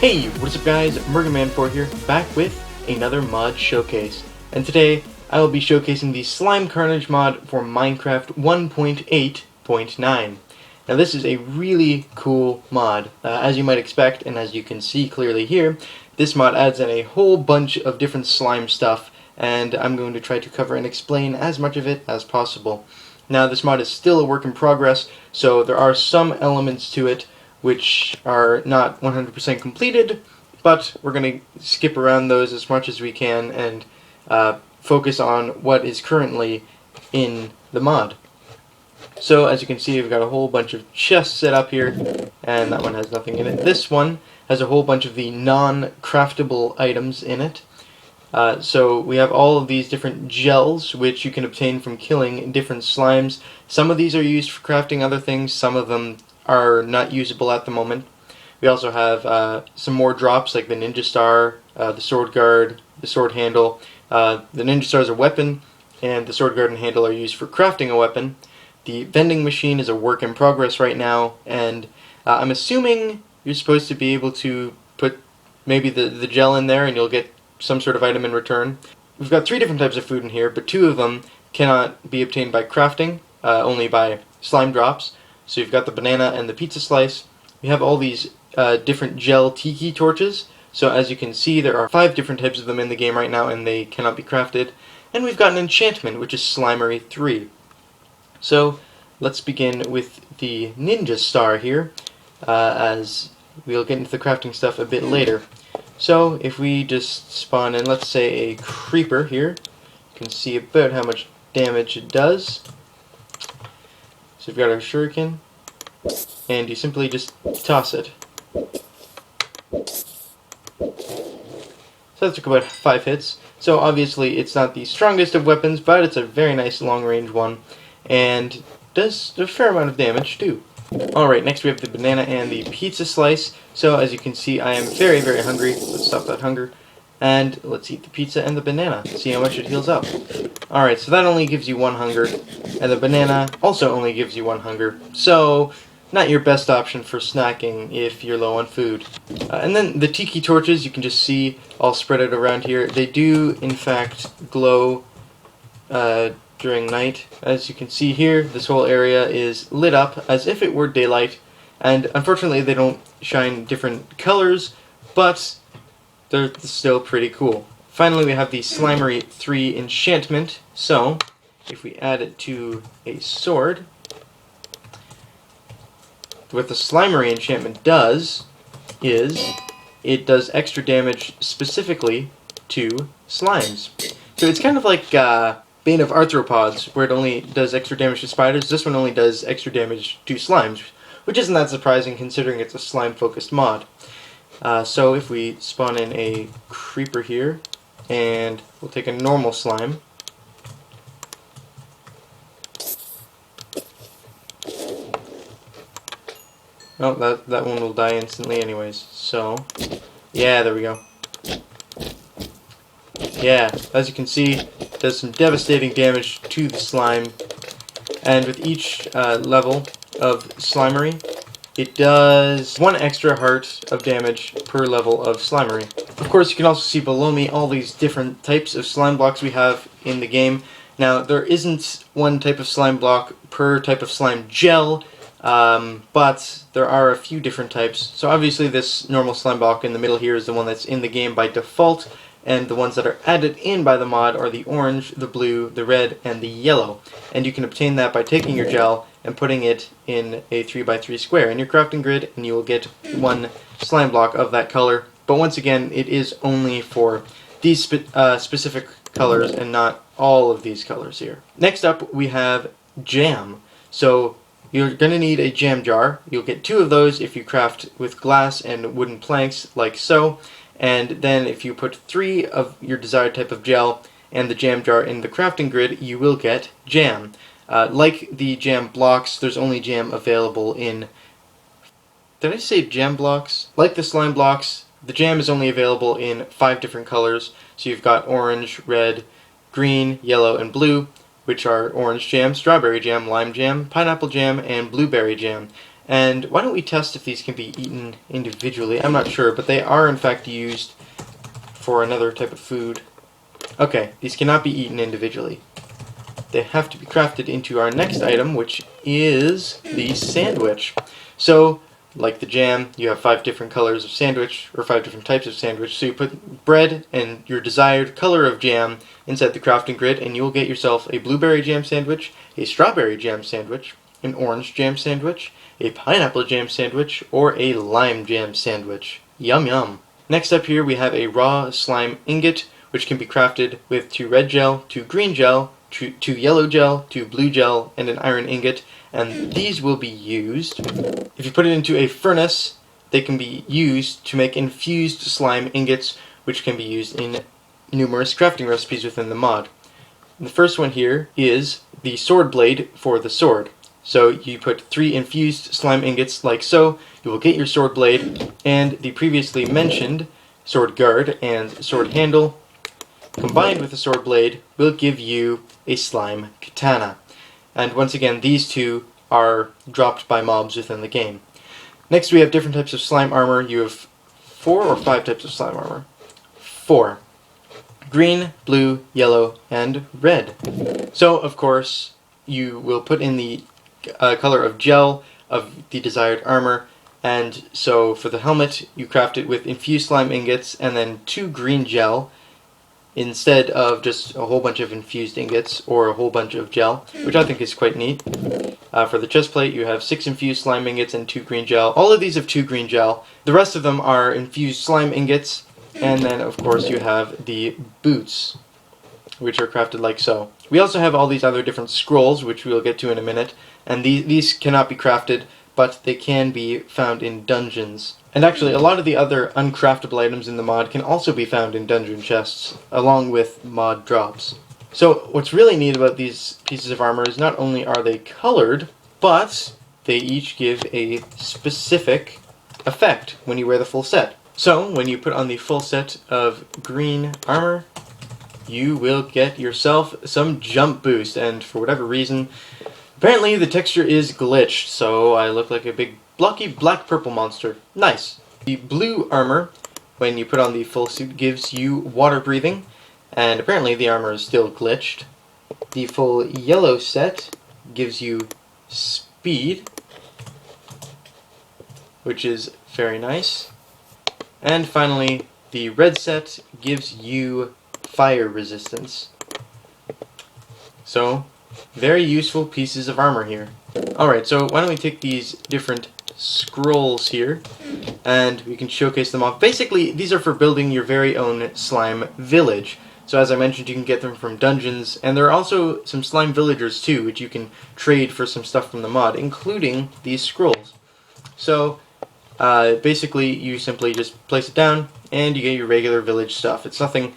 Hey, what's up guys, Murgaman4 here, back with another mod showcase. And today, I will be showcasing the Slime Carnage mod for Minecraft 1.8.9. Now this is a really cool mod. As you might expect, and as you can see clearly here, this mod adds in a whole bunch of different slime stuff, and I'm going to try to cover and explain as much of it as possible. Now this mod is still a work in progress, so there are some elements to it which are not 100% completed, but we're going to skip around those as much as we can and focus on what is currently in the mod. So as you can see, we've got a whole bunch of chests set up here, and that one has nothing in it. This one has a whole bunch of the non-craftable items in it. So we have all of these different gels which you can obtain from killing different slimes. Some of these are used for crafting other things, some of them are not usable at the moment. We also have some more drops like the Ninja Star, the Sword Guard, the Sword Handle. The Ninja Star is a weapon, and the Sword Guard and Handle are used for crafting a weapon. The vending machine is a work in progress right now, and I'm assuming you're supposed to be able to put maybe the gel in there and you'll get some sort of item in return. We've got 3 different types of food in here, but 2 of them cannot be obtained by crafting, only by slime drops. So you've got the banana and the pizza slice. We have all these different gel tiki torches. So as you can see, there are 5 different types of them in the game right now, and they cannot be crafted. And we've got an enchantment, which is Slimery 3. So let's begin with the Ninja Star here, as we'll get into the crafting stuff a bit later. So if we just spawn in, let's say, a creeper here, you can see about how much damage it does. So we've got our shuriken, and you simply just toss it. So that took about 5 hits. So obviously it's not the strongest of weapons, but it's a very nice long-range one, and does a fair amount of damage too. Alright, next we have the banana and the pizza slice. So as you can see, I am very, very hungry. Let's stop that hunger. And let's eat the pizza and the banana, see how much it heals up. Alright, so that only gives you 1 hunger, and the banana also only gives you 1 hunger. So, not your best option for snacking if you're low on food. And then the tiki torches, you can just see all spread out around here. They do, in fact, glow during night. As you can see here, this whole area is lit up as if it were daylight. And unfortunately, they don't shine different colors, but they're still pretty cool. Finally, we have the Slimery 3 enchantment. So, if we add it to a sword, what the Slimery enchantment does is it does extra damage specifically to slimes. So it's kind of like Bane of Arthropods, where it only does extra damage to spiders. This one only does extra damage to slimes, which isn't that surprising considering it's a slime-focused mod. So if we spawn in a creeper here, and we'll take a normal slime. Oh, that one will die instantly anyways. So, yeah, there we go. Yeah, as you can see, it does some devastating damage to the slime. And with each level of Slimery, it does 1 extra heart of damage per level of Slimery. Of course, you can also see below me all these different types of slime blocks we have in the game. Now, there isn't 1 type of slime block per type of slime gel, but there are a few different types. So obviously this normal slime block in the middle here is the one that's in the game by default, and the ones that are added in by the mod are the orange, the blue, the red, and the yellow. And you can obtain that by taking your gel and putting it in a 3x3 square in your crafting grid, and you will get 1 slime block of that color. But once again, it is only for these specific colors and not all of these colors here. Next up, we have jam. So you're going to need a jam jar. You'll get 2 of those if you craft with glass and wooden planks, like so. And then if you put 3 of your desired type of gel and the jam jar in the crafting grid, you will get jam. Like the jam blocks, there's only jam available in... Did I say jam blocks? Like the slime blocks, the jam is only available in 5 different colors. So you've got orange, red, green, yellow, and blue, which are orange jam, strawberry jam, lime jam, pineapple jam, and blueberry jam. And why don't we test if these can be eaten individually? I'm not sure, but they are in fact used for another type of food. Okay, these cannot be eaten individually. They have to be crafted into our next item, which is the sandwich. So, like the jam, you have 5 different colors of sandwich, or 5 different types of sandwich. So you put bread and your desired color of jam inside the crafting grid, and you'll get yourself a blueberry jam sandwich, a strawberry jam sandwich, an orange jam sandwich, a pineapple jam sandwich, or a lime jam sandwich. Yum yum. Next up here we have a raw slime ingot, which can be crafted with 2 red gel, 2 green gel, 2 yellow gel, 2 blue gel, and an iron ingot. And these will be used, if you put it into a furnace, they can be used to make infused slime ingots, which can be used in numerous crafting recipes within the mod. And the first one here is the sword blade for the sword. So you put 3 infused slime ingots like so, you will get your sword blade, and the previously mentioned sword guard and sword handle, combined with the sword blade, will give you a slime katana. And once again, these 2 are dropped by mobs within the game. Next we have different types of slime armor. You have 4 or 5 types of slime armor? 4. Green, blue, yellow, and red. So, of course, you will put in the color of gel of the desired armor, and so for the helmet, you craft it with infused slime ingots and then 2 green gel, instead of just a whole bunch of infused ingots or a whole bunch of gel, which I think is quite neat. For the chest plate, you have 6 infused slime ingots and 2 green gel. All of these have 2 green gel. The rest of them are infused slime ingots, and then of course you have the boots, which are crafted like so. We also have all these other different scrolls, which we'll get to in a minute, and these cannot be crafted, but they can be found in dungeons. And actually, a lot of the other uncraftable items in the mod can also be found in dungeon chests, along with mod drops. So, what's really neat about these pieces of armor is not only are they colored, but they each give a specific effect when you wear the full set. So, when you put on the full set of green armor, you will get yourself some jump boost, and for whatever reason, apparently the texture is glitched, so I look like a big blocky black-purple monster. Nice. The blue armor, when you put on the full suit, gives you water breathing, and apparently the armor is still glitched. The full yellow set gives you speed, which is very nice. And finally, the red set gives you fire resistance. So, very useful pieces of armor here. Alright, so why don't we take these different scrolls here, and we can showcase them off. Basically, these are for building your very own slime village. So as I mentioned, you can get them from dungeons, and there are also some slime villagers too, which you can trade for some stuff from the mod, including these scrolls. So, basically, you simply just place it down, and you get your regular village stuff. It's nothing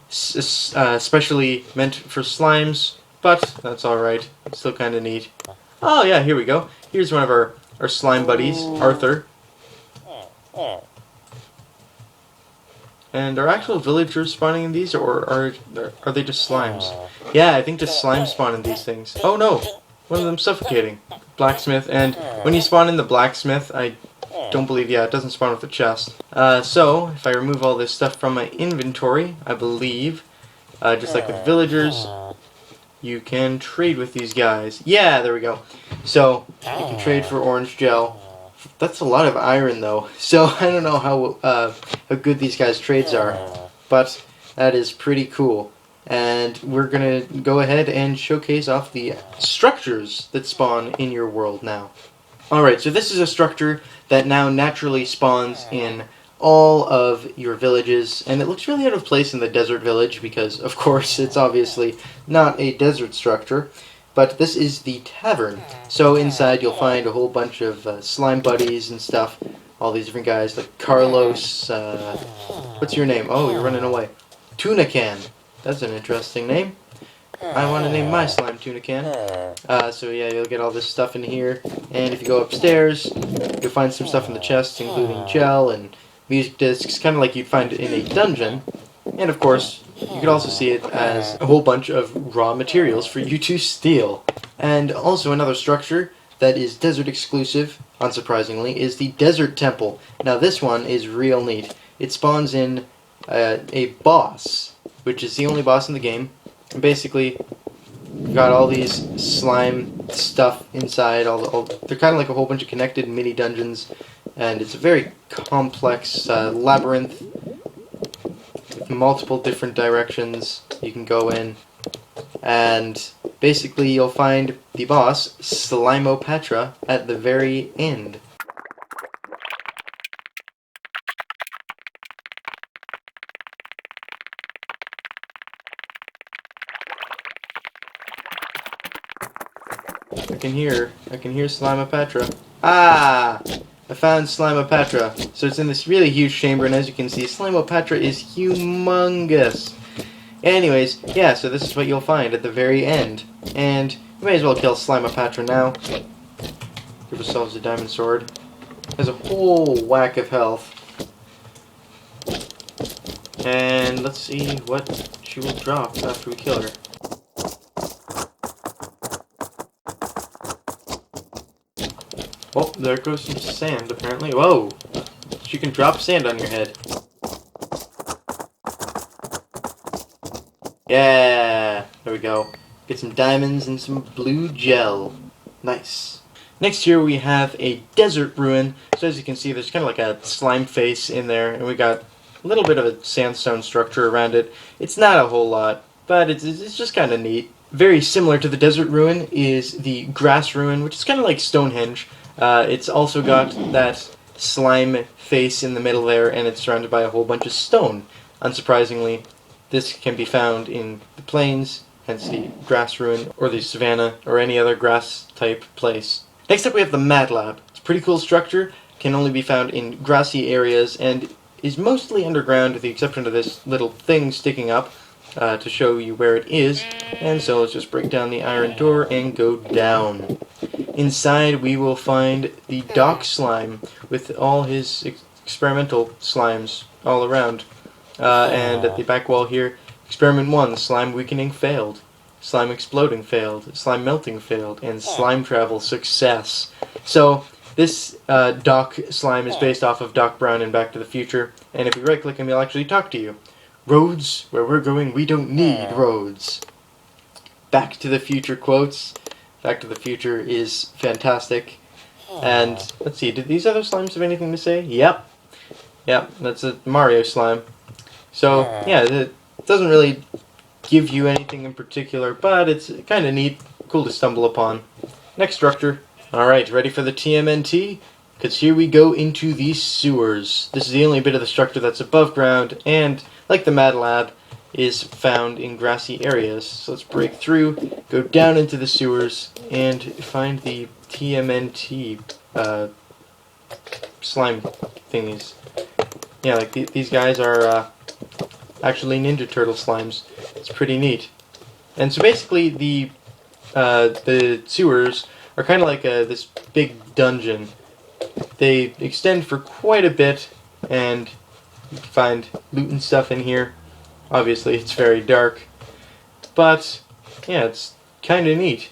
specially meant for slimes, but that's alright. It's still kind of neat. Oh yeah, here we go. Here's one of our slime buddies, Arthur. And are actual villagers spawning in these, or are they just slimes? Yeah, I think just slimes spawn in these things. Oh no! One of them's suffocating. Blacksmith, and when you spawn in the blacksmith, I don't believe, yeah, it doesn't spawn with the chest. So, if I remove all this stuff from my inventory, I believe, just like with villagers, you can trade with these guys. Yeah, there we go. So, you can trade for orange gel. That's a lot of iron, though. So, I don't know how good these guys' trades are. But, that is pretty cool. And we're going to go ahead and showcase off the structures that spawn in your world now. Alright, so this is a structure that now naturally spawns in all of your villages, and it looks really out of place in the desert village because, of course, it's obviously not a desert structure, but this is the tavern. So inside you'll find a whole bunch of slime buddies and stuff, all these different guys like Carlos, what's your name? Oh, you're running away. Tuna Can. That's an interesting name. I want to name my slime Tuna Can. So yeah, you'll get all this stuff in here, and if you go upstairs, you'll find some stuff in the chests, including gel and music discs, kind of like you'd find in a dungeon. And of course, you could also see it as a whole bunch of raw materials for you to steal. And also another structure that is desert exclusive, unsurprisingly, is the Desert Temple. Now this one is real neat. It spawns in a boss, which is the only boss in the game. And basically, we've got all these slime stuff inside. They're kind of like a whole bunch of connected mini dungeons, and it's a very complex labyrinth with multiple different directions you can go in. And basically, you'll find the boss, Slimopatra, at the very end. I can hear Slimopatra. Ah! I found Slimopatra. So it's in this really huge chamber, and as you can see, Slimopatra is humongous. Anyways, yeah, so this is what you'll find at the very end. And we may as well kill Slimopatra now. Give ourselves a diamond sword. Has a whole whack of health. And let's see what she will drop after we kill her. Oh, there goes some sand, apparently. Whoa! She can drop sand on your head. Yeah! There we go. Get some diamonds and some blue gel. Nice. Next here we have a desert ruin. So as you can see, there's kind of like a slime face in there, and we got a little bit of a sandstone structure around it. It's not a whole lot, but it's just kind of neat. Very similar to the desert ruin is the grass ruin, which is kind of like Stonehenge. It's also got that slime face in the middle there, and it's surrounded by a whole bunch of stone. Unsurprisingly, this can be found in the plains, hence the grass ruin, or the savanna, or any other grass-type place. Next up we have the Mad Lab. It's a pretty cool structure, can only be found in grassy areas, and is mostly underground with the exception of this little thing sticking up to show you where it is. And so let's just break down the iron door and go down. Inside we will find the Doc Slime with all his experimental slimes all around. And at the back wall here, Experiment 1, Slime Weakening failed. Slime Exploding failed. Slime Melting failed. And Slime Travel success. So this Doc Slime is based off of Doc Brown in Back to the Future. And if we right click him, he'll actually talk to you. Roads, where we're going, we don't need roads. Back to the Future quotes. Back to the Future is fantastic. And let's see, did these other slimes have anything to say? Yep. Yep, that's a Mario slime. So, yeah, it doesn't really give you anything in particular, but it's kind of neat, cool to stumble upon. Next structure. Alright, ready for the TMNT? Because here we go into the sewers. This is the only bit of the structure that's above ground, and, like the Mad Lab, is found in grassy areas. So let's break through, go down into the sewers, and find the TMNT slime thingies. Yeah, like these guys are actually Ninja Turtle slimes. It's pretty neat. And so basically the sewers are kind of like this big dungeon. They extend for quite a bit, and you can find loot and stuff in here. Obviously, it's very dark, but yeah, it's kind of neat.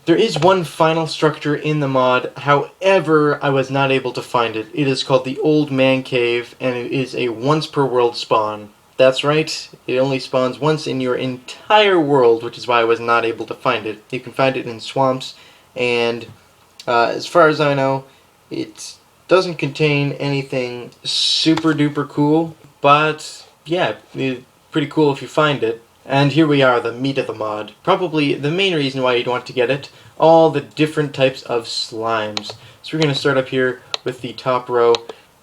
There is one final structure in the mod, however, I was not able to find it. It is called the Old Man Cave, and it is a once per world spawn. That's right, it only spawns once in your entire world, which is why I was not able to find it. You can find it in swamps, and as far as I know, it doesn't contain anything super duper cool, but yeah, it's pretty cool if you find it. And here we are, the meat of the mod. Probably the main reason why you'd want to get it, all the different types of slimes. So we're going to start up here with the top row,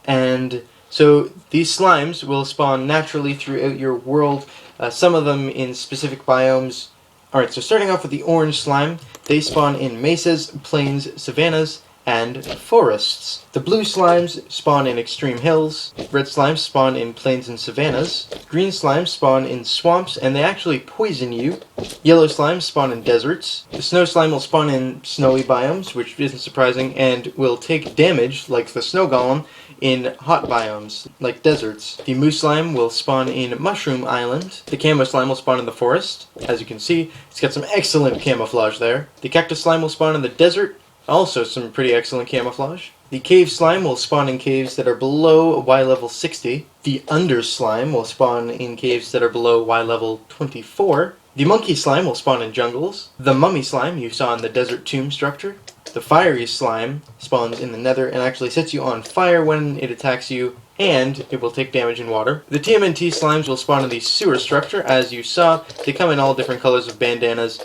and so these slimes will spawn naturally throughout your world, some of them in specific biomes. Alright, so starting off with the orange slime, they spawn in mesas, plains, savannas, and forests. The blue slimes spawn in extreme hills, red slimes spawn in plains and savannas, green slimes spawn in swamps and they actually poison you, yellow slimes spawn in deserts, the snow slime will spawn in snowy biomes, which isn't surprising, and will take damage, like the snow golem, in hot biomes, like deserts. The moose slime will spawn in Mushroom Island. The camo slime will spawn in the forest. As you can see, it's got some excellent camouflage there. The cactus slime will spawn in the desert, Also some pretty excellent camouflage. The cave slime will spawn in caves that are below Y level 60. The under slime will spawn in caves that are below Y level 24. The monkey slime will spawn in jungles. The mummy slime you saw in the desert tomb structure. The fiery slime spawns in the nether and actually sets you on fire when it attacks you, and it will take damage in water. The TMNT slimes will spawn in the sewer structure, as you saw. They come in all different colors of bandanas.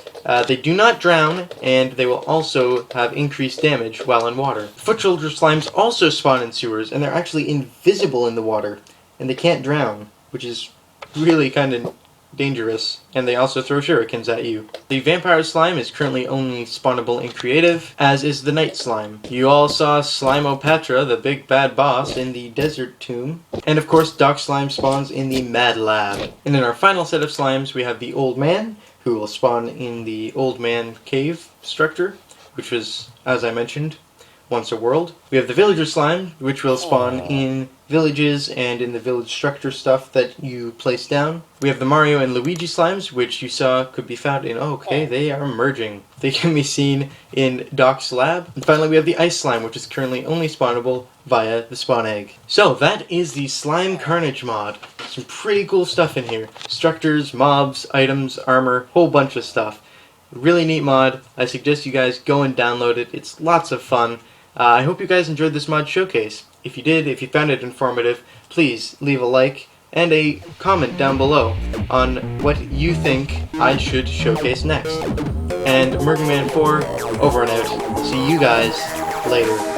They do not drown, and they will also have increased damage while in water. Foot soldier slimes also spawn in sewers, and they're actually invisible in the water, and they can't drown, which is really kind of dangerous, and they also throw shurikens at you. The vampire slime is currently only spawnable in creative, as is the night slime. You all saw Slimopatra, the big bad boss, in the desert tomb. And of course, dock slime spawns in the mad lab. And in our final set of slimes, we have the old man, who will spawn in the old man cave structure, which was, as I mentioned, once a world. We have the villager slime, which will spawn in villages and in the village structure stuff that you place down. We have the Mario and Luigi slimes, which you saw could be found in, they are merging. They can be seen in Doc's lab. And finally we have the ice slime, which is currently only spawnable via the spawn egg. So that is the Slime Carnage mod. Some pretty cool stuff in here. Structures, mobs, items, armor, whole bunch of stuff. Really neat mod. I suggest you guys go and download it. It's lots of fun. I hope you guys enjoyed this mod showcase. If you did, if you found it informative, please leave a like and a comment down below on what you think I should showcase next. And Mergman 4, over and out. See you guys later.